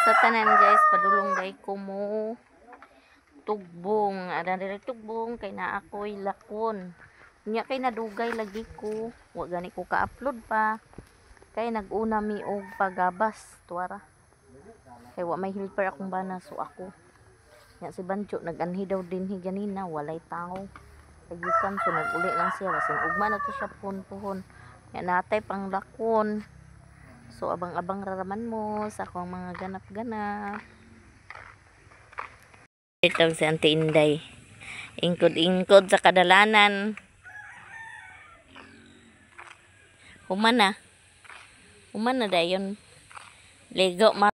Sa tanan guys, padulong day ko mo tugbong. Ada dire tugbong kay na ako'y lakon. Nya kay nadugay lagi ko. Wa gani ko ka-upload pa. Kay nag-una mi og pagabas tuwara. Kay wa may helper akong bana so ako. Nya si Bancho nag-anhi daw din ganina, walay tao. Kagikan so nag-uli lang siya basin ugma na to siya puhon. Nya natay pang lakon. So, abang-abang raraman mo sa akong mga ganap-ganap. Ito si Auntie Inday. Ingkod-ingkod sa kadalanan. Humana. Humana dayon. Lego ma.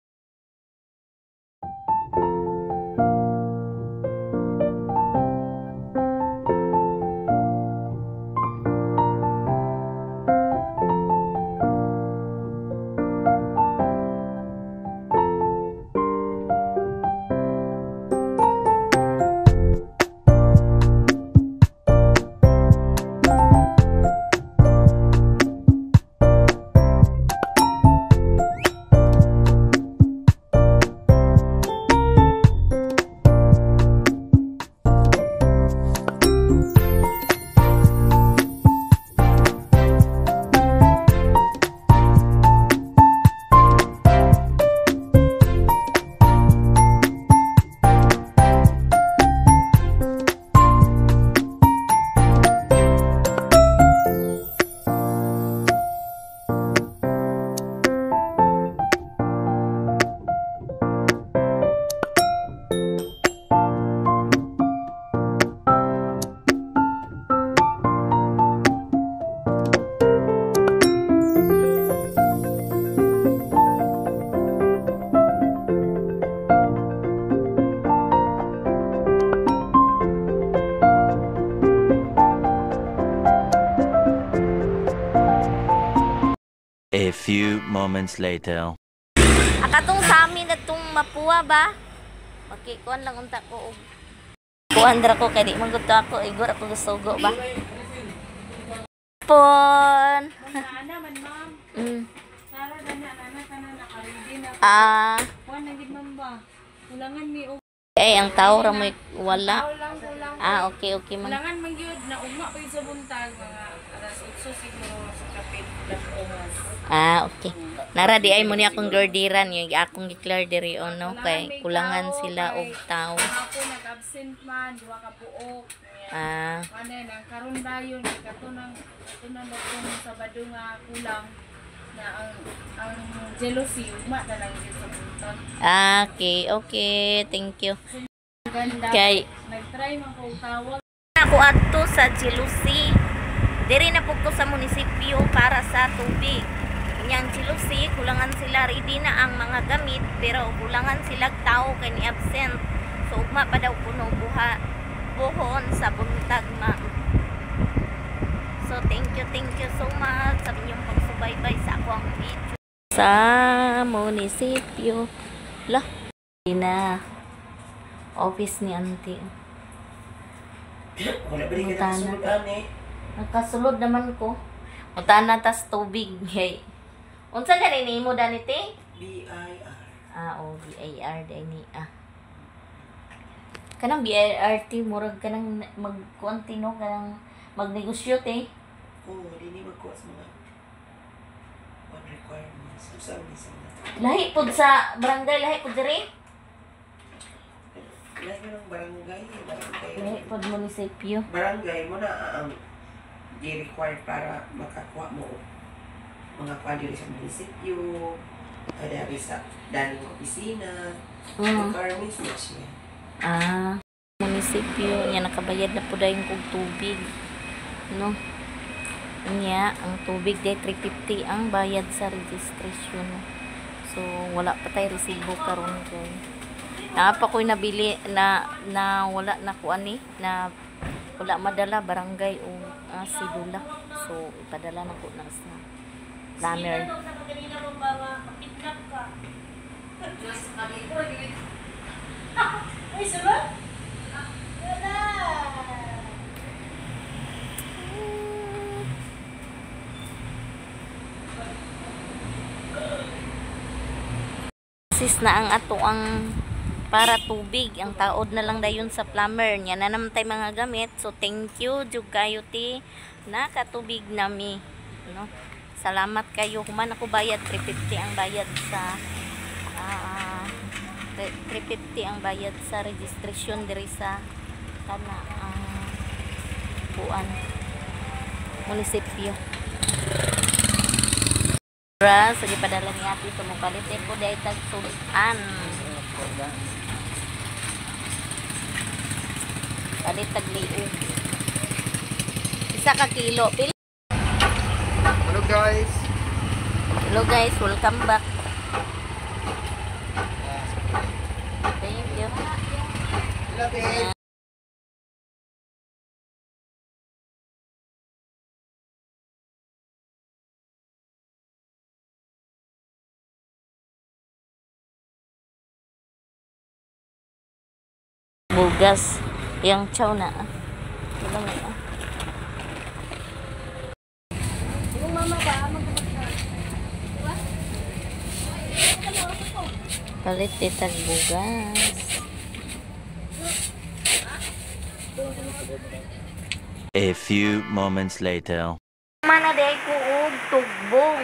A few moments later. Akatong sa amin na itong mapuwa ba? Makikuan lang unta ko. Kuhan dra ko kay di maguto ako. Igor ako gusugo ba? Pon. Ana man ma'am. Para dana kana nakaready na. Kuan nagid ma'am ba? Ulangan mi og Ang tao ra mo wala. kulang. Okay ma'am. Ulangan man gyud na ugma pa sa buntag mga alas 8 siguro sa kapit oras. Okay. Nara di ay mo ni akong gordiran yung akong declare diri no kay kulangan sila og tao. Ako nag-absent man duha ka buok. Kanen ang karon dayon katunang sa Sabado nga kulang na ang jealousy ugma na lang gyud sa buntag. Okay, thank you. Ganda. Kay Nag-try man ko tawag. ako adto sa Jealousy. Diri na pug ko sa munisipyo para sa tubig. Yang Jealousy, kulangan sila ready na ang mga gamit pero kulangan sila tao kay ni absent. So ugma pa daw kuno buhon sa buntag ma'am. So thank you so much sa inyong pagsubaybay sa akong video sa munisipyo. Lah, na office ni auntie. Nakasulod naman ko. Utana tas tubig. Hey. Unsa gani nimo danite? BIR. BIR dani Kanang BIRT murag kanang mag-continue kanang magnegosyo te. Dili magkuha sa mga requirements. Sabi sa Lahi pud sa barangay, lahi pud diri. lahat ng barangay. Lahi pud munisipyo. Barangay mo na ang i-require para makakuha mo mga kwadyo sa munisipyo, kada sa daling opisina, requirements na siya. Munisipyo, niya nakabayad na po dahil kong tubig. No? Niya, ang tubig day 350 ang bayad sa registration. So, wala pa tayo resibo karon dyan. Pa ko'y nabili na wala na ko ani, na wala madala barangay o sidula. So, ipadala na ko na sa planner. Ay, sala? sis na ang ato ang para tubig. Ang taod na lang dayon sa plumber. Nya na naman tay mga gamit. So thank you jud kayo ti nakatubig nami. No? Salamat kayo. Human ako bayad 350 ang bayad sa 350 ang bayad sa registration diri sa kana buan munisipyo. Sige padala ni ate sumupalit ko dahil tagsulan. Palit tagliog. Isa ka kilo. Hello guys. Hello guys, welcome back. Thank you. Bugas yang chow na. Wala mo ah. Palit titag bugas. A few moments later. Manaday ko og tugbong.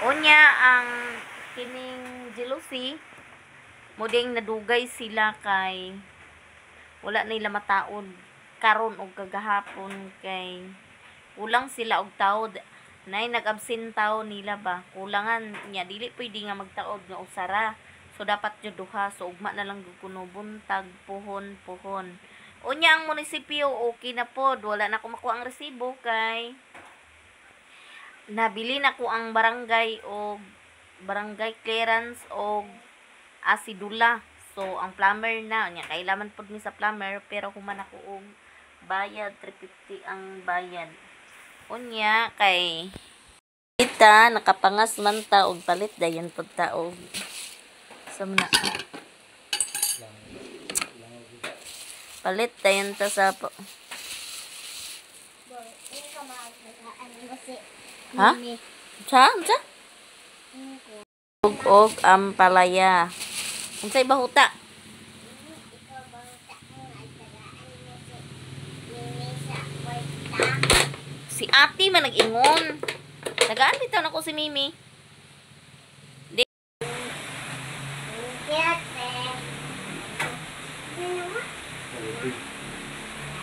Unya ang kining jealousy muding nadugay sila kay wala nila mataod karon og kagahapon kay kulang sila og taod nay nag-absent taon nila ba kulangan nya dili pwede nga magtaod nga usara so dapat jud duha so ugma na lang kuno buntag puhon unya ang munisipyo okay na pod wala na ko makuha ang resibo kay nabili na ko ang barangay og barangay clearance og asidula. So, ang plumber na, nya kailangan po mi sa plumber, pero human ako og bayad, 350 ang bayad. Unya, kay kita, nakapangas man ta, og palit, dayan po ta, og sa muna. Palit, dayan ta sa po. Ha? Sa? Og ampalaya. Unsay bahuta? Si ate man nag-ingon. Tagaan bitaw na ko si Mimi.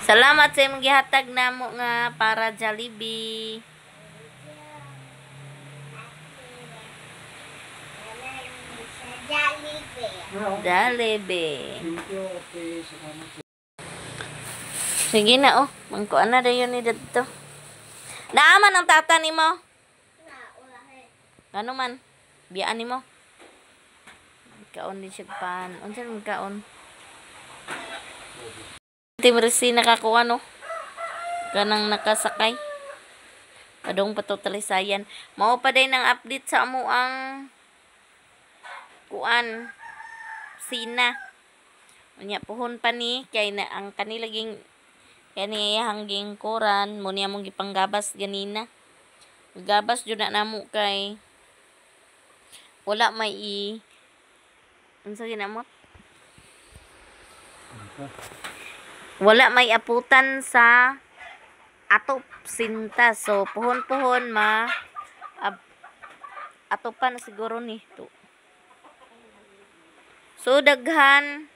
Salamat sa imong gihatag namo nga para Jollibee. Jollibee. Sige na oh, mangkuan na dayon ni dito. Naaman ang tata nimo? Ano man? Biyaan nimo? Kaon din siya pan. Unsa man kaon? Timresi nakakuha no. Kanang nakasakay. Padong patotalisayan. Mao pa day nang update sa amo ang kuan sina. Unya puhon pa ni kay na ang kanilaging kani hangging koran mo niya mong gipanggabas ganina. Gabas jud na namo kay wala may unsa ginamot? Wala may aputan sa atop sinta. So puhon-puhon atopan na siguro ni to. So daghan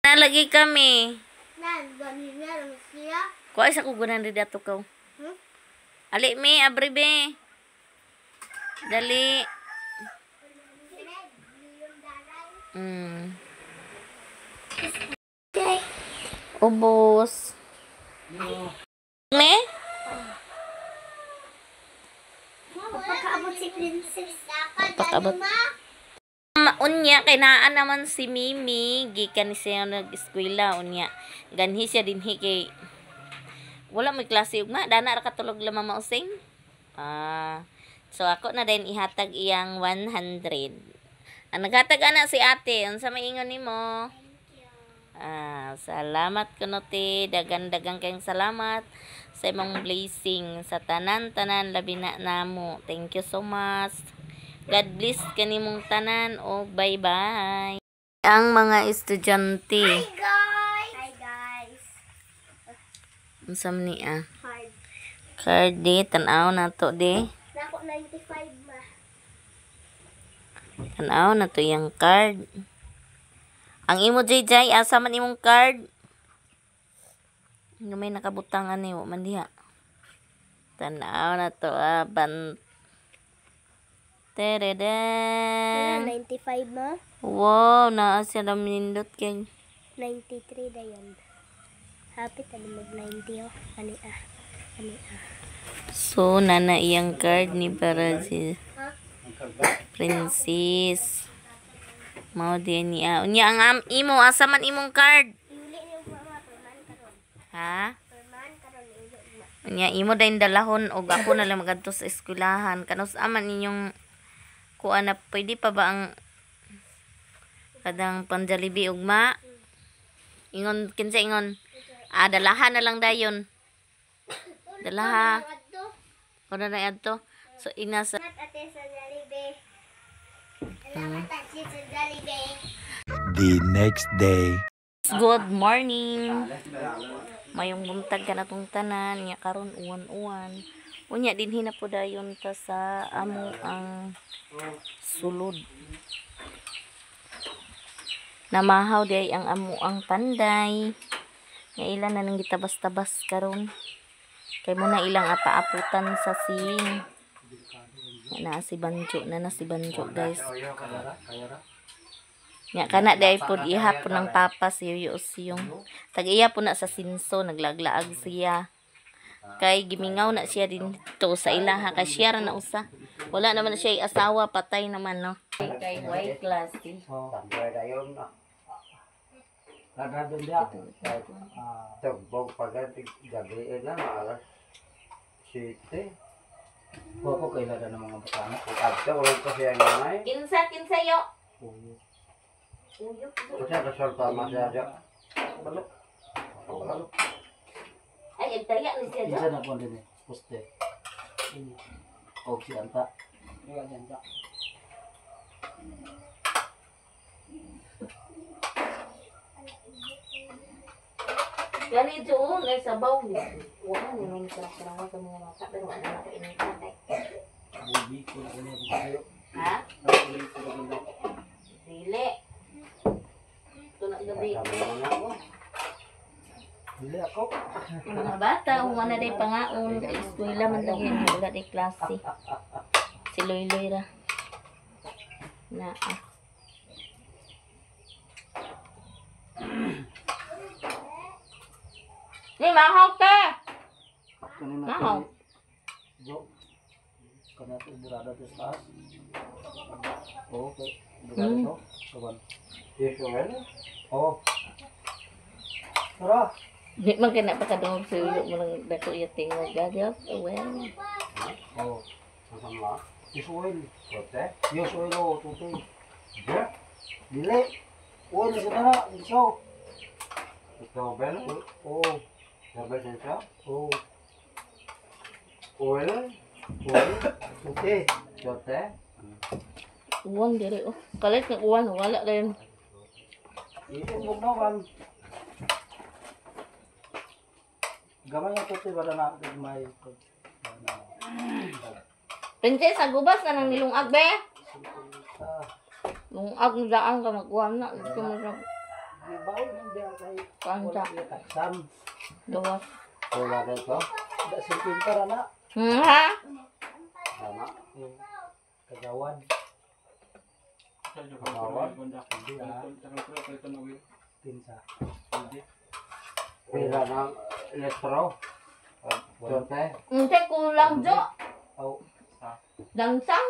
nalagi kami. Kuha isa ko gunan rin dato ka. Ali mi, abri be. Dali. Ubos. Me? Pagkaabot si Princess. Pagkaabot. Unya kay naa naman si Mimi gikan ni siya nag-eskwela unya ganhi siya dinhi kay wala may klase ugma dana ra katulog lamang mausing so ako na din ihatag iyang 100 ang naghatag ana si ate unsa maingon nimo? Salamat kuno ti dagan-dagang kayong salamat sa imong blessing sa tanan labi na namo. Thank you so much. God bless kanimong tanan o bye-bye. Ang mga estudyante. Guys! Hi, guys! Unsa man ni Hard. Card di tan-aw na to di. Nako 95 ma. Tan-aw na to yang card. Ang imo JJ asa man imong card? Nga may nakabutangan ni mo man diha. Tan-aw na to Teredan. 95 ma. Wow, naa siya na minindot kay 93 dayon. Happy tani mag 90 oh. Ani ah. So, nana iyang card ni para si Princess. Mao din niya. Unya ang imo, asa man imong card? Iuli ni mama perman karon. Ha? Perman karon iuli ma. Unya imo dayon dalahon og ako na lang magadto sa eskwelahan. Kanus aman ninyong kuan na pwede pa ba ang kadang panjalibi ugma? Ingon kinsa ingon? Dalahan na lang dayon. Dalaha. Kuno na adto. So inasa Ate sa Jollibee. Salamat ate sa Jollibee. The next day. Good morning. Mayong buntag ka na tong tanan nya karon uwan-uwan. Unya dinhi na po dayon ta sa amo ang sulod. Namahaw day ang amo ang panday. Nga ilan na nang gitabas-tabas karon. Kay mo na ilang apaaputan sa sing. Na si Banjo na si Banjo guys. Nya kana day pod ihapon ng papa si Yuyos-yung. Tag-iya po na sa sinso naglaglaag siya. Kay gimingaw na siya din to sa ilaha kay siya ra na usa. Wala naman na siya asawa, patay naman no. Kay white class din. Nagandun dia. Tembok pagati gabi na alas 7. Koko kailan na mga bata. Adto wala kasi ang nanay. Kinsa yo. Kasi kasal pa masaya. Balok. Ay taya ni siya. Isa na po din eh. Poste. O si Anta. Iwan si Anta. Gani doon ay sabaw ni. Wala ni may sarap sa mga mata pero wala na kainin tatay. Bubi ko na kanya tayo. Ha? Bubi ko na kanya. Dili. Ito na gabi. Dili ako. Ang mga bata, humana day pangaon. Sa eskwela man lagi. Wala day klase. Si Loy-Loy ra. Na Ni mahaw ka! Kanina Mahaw. Jo. Kana to burada to sa. Okay. Burada to. Kawan. Yes, well. Oh. Tara. Di man kaya napakadungog sa ulo mo lang dako yung tingog. Gadyo, well. Oh. Sama. Yes, well. Kote. Yes, well. Oh, tutoy. Ja. Dili. Oh, ni sana. Iso. Ito, Ben. Oh. Sabi siya? Oh. Oil? Oil? Okay. Jote? Uwan diri oh. Kalit ng uwan, wala rin. Iubog na kan. Gamay na tutoy ba na may Princess, agubas na nang nilungag be. Lungag na daan ka magkuhan na. Ito mo siya. Bawal nang diyan kay Kanta. Sam. Gawas. Wala ka ito? Da silpin para na. Ha? Tama. Kagawan. Kagawan. Hindi Pinsa. Pila ng elektro. Jote. Hindi kulang jo. Oh. Dangsang.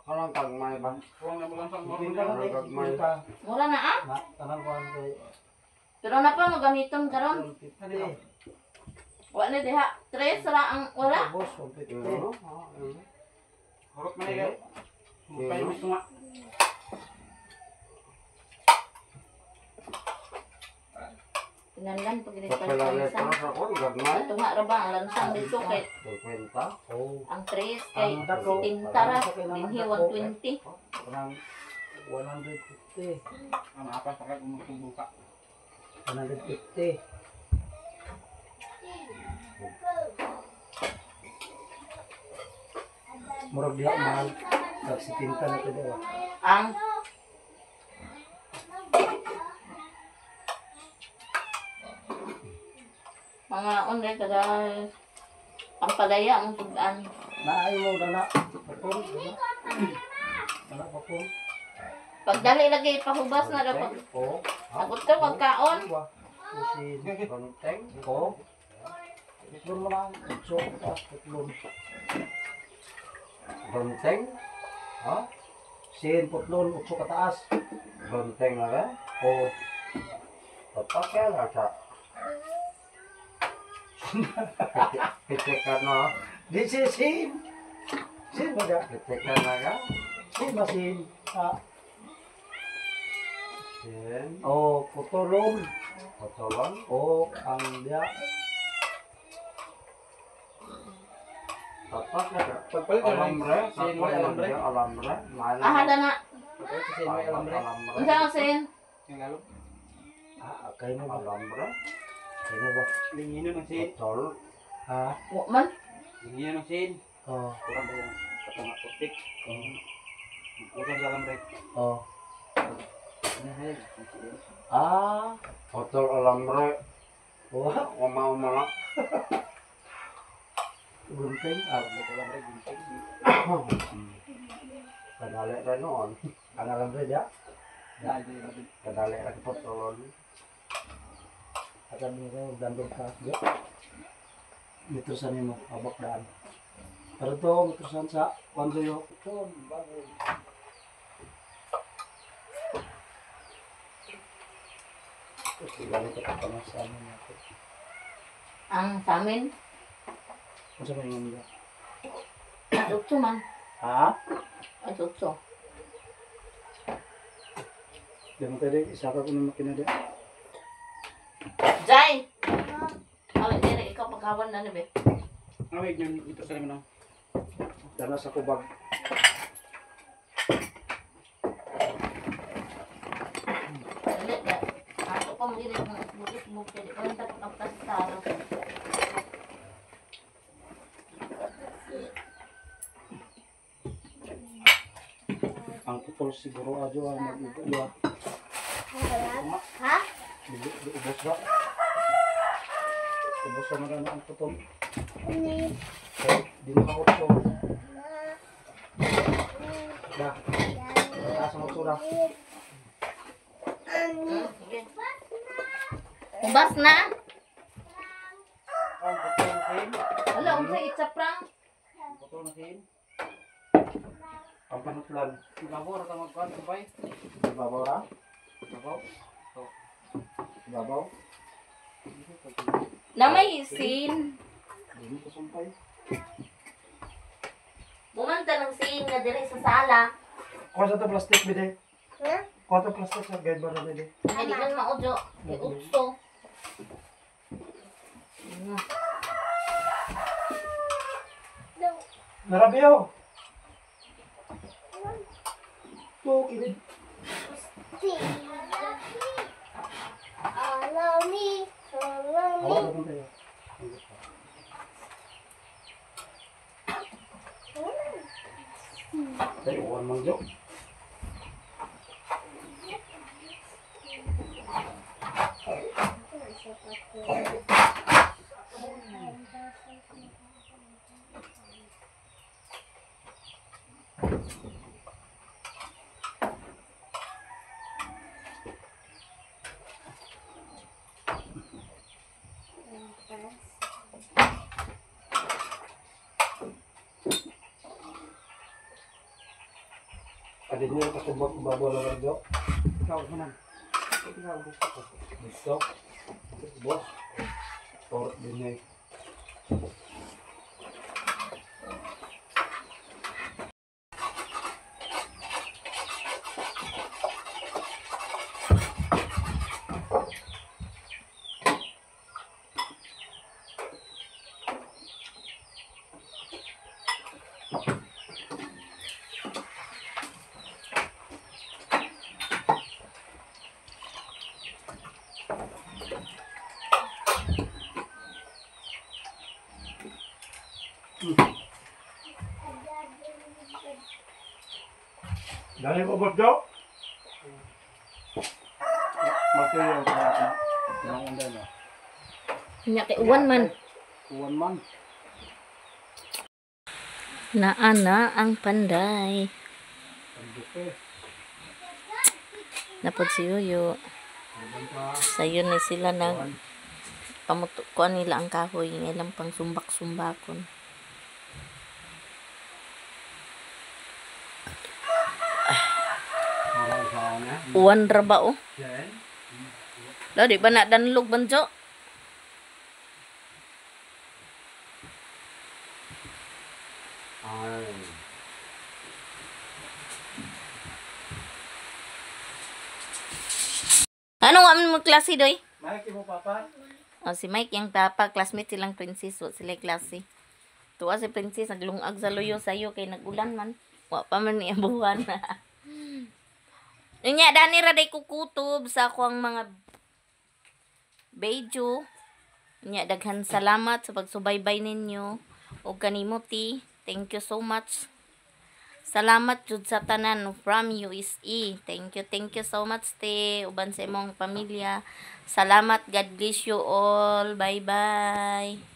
Kanang kag may ba? Hindi ka na may ka. Wala na ah. Kanang kuan kay Pero na pa magamiton karon. Wala na diha. Tres ra ang wala. Boss, Horok man ay kayo gusto nga. Tinanlan pag ginit Sa pala palitan. letras ako, gagmay. Ito nga raba ang lansang dito kay 50. Oh. ang 3 kay Ang dako. tintara dinhi 120. Parang 150. Ang apa sa kag umubuka. 150. Murag diha mahal. Nagsitinta na ito diba? Ang mga unay kada ang palaya ang sudan. Naay mo dala. Papun. Dala papun. Pagdali lagi pahubas na daw pag Oh. takot ka pagkaon. Kasi banteng ko. Itlon mo lang. So, itlon. Banteng? Ha? Sin putlon, utso kataas. Banteng na ba? O. Papakya lang siya. Pitik ka na. Di si sin. Sin mo da. Pitik ka na ka? Sin masin. Ha? Sin. O, putulon. Putulon? O, ang dia. Papakya siya. Pagpalit ka ng Alambre, sin mo alambre. alambre, Ah, hada na. Pagpalit sin mo alambre. Unsa ang sin? Yung lalo. Kayo mo ba? Alambre? Kayo mo ba? Lingino ng sin. Tol? Ha? Wa man. Lingino ng sin. Oo. Kurang ko katama putik. Kurang sa alambre. Oo. Nahal. Otol alambre. Wah, uma-uma. Gunting? Alambre gunting. Kadali rin noon. Ang alambre dia? Dali. Kadali rin po tolon. Akan mo dandong ka. Dia. Mitrusan mo, abak daan. Pero to, mitrusan sa Wanjoyo. Ito, bago. Galing ka pa sa amin natin. Ang sa amin, Ano sa mga nila? sutso man. Ha? Ay sutso. Diyan mo tayo, isa ka ko ng makina diyan. Jai. Kali dire ikaw pagkawan na ni be. Awig yun ito sa naman. Dana sa kubag. Dali da. Ako pa mo dire mo butik mo pwede ko ta pagkaptas sa araw. Ang putol siguro adyo ang mag-ubo. Ha? Ubos ba? Ubos sa mga ang putol. Di mo ako ito. Da. Taas ang utsura. Sige. Ubas na. Ang putol na sin. Wala unsa it's a prank. Putol na sin. Ang panutlan. Ibabaw ra ta magkuhan sabay. Ibabaw ra? Ibabaw. Ibabaw? Na may sin. Hindi ko sumpay. Bumanta ng sin nga dire sa sala. Kuha sa ito plastic, bide. Ha? Kuha sa plastic sa guide bar na bide. Hindi kan maudyo. Kay utso. Narabiyo! Ito, kinid. Follow me, follow me. Hawa na kung tayo. Tayo, uwan mang jo. Adin niyo katubak babaw na lang jo. Ikaw man. Ikaw gusto ko. Gusto. Bos. Torot din niya. Dali mo ba daw? Magtuyo ka na. Pinangunday na. Nya kay uwan man. Uwan man. Naana ang panday. Ang duke. Napod si Yuyo. Sayo na sila nag pamutukuan nila ang kahoy ng ilang pang sumbak-sumbakon. Maray sa na. Uwan ra ba oh? Yan. Lo di ba na danlog banjo? Ay. Ano nga man mo klase doy? Mike mo papa. O si Mike yung papa, classmate silang princess, so sila klase. Tuwa si princess, naglungag sa luyo sa'yo, kay nagulan man. Wa pa man niya buwan. Yun nga, dani ra day kukutob sa akong mga video. Yun nga, daghan salamat sa pagsubaybay ninyo. O kanimuti, thank you so much. Salamat jud sa tanan from USA. Thank you so much te. Uban sa imong pamilya. Salamat, God bless you all. Bye-bye.